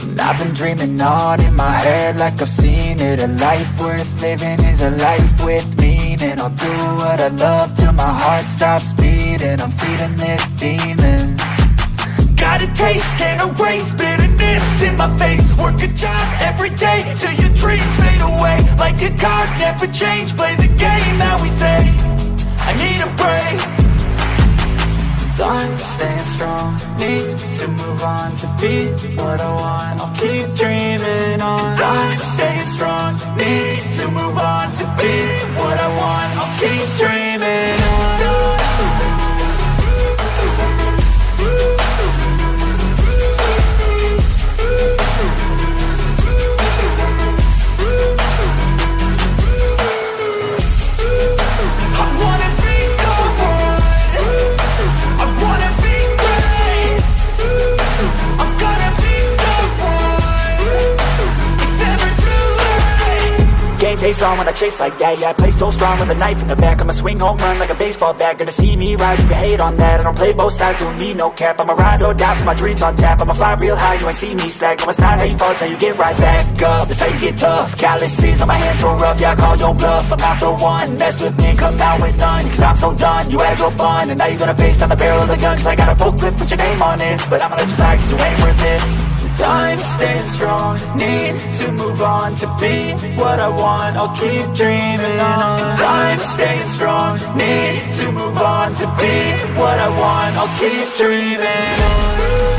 And I've been dreaming on in my head like I've seen it. A life worth living is a life with meaning. I'll do what I love till my heart stops beating. I'm feeding this demon. Got a taste, can't erase bitterness in my face. Work a job every day till your dreams fade away. Like a card, never change, play the game that we say. I need a break. I'm staying strong, need to move on to be what I want. I'll keep dreaming on. I'm staying strong, need to move on to be what I want. I'll keep dreaming on. Game face on when I chase like that. Yeah, I play so strong with a knife in the back. I'ma swing home run like a baseball bat. Gonna see me rise if you hate on that. I don't play both sides, don't need no cap. I'ma ride or die for my dreams on tap. I'ma fly real high, you ain't see me slack. No, it's not how you fall, it's how you get right back up. That's how you get tough. Calluses on my hands so rough, yeah, I call your bluff. I'm not the one, mess with me and come out with none. Cause I'm so done, you had your fun. And now you're gonna face down the barrel of the gun. Cause I got a full clip, put your name on it. But I'ma let you slide cause you ain't worth it. I'm staying strong, need to move on to be what I want. I'll keep dreaming on. I'm staying strong, need to move on to be what I want. I'll keep dreaming on.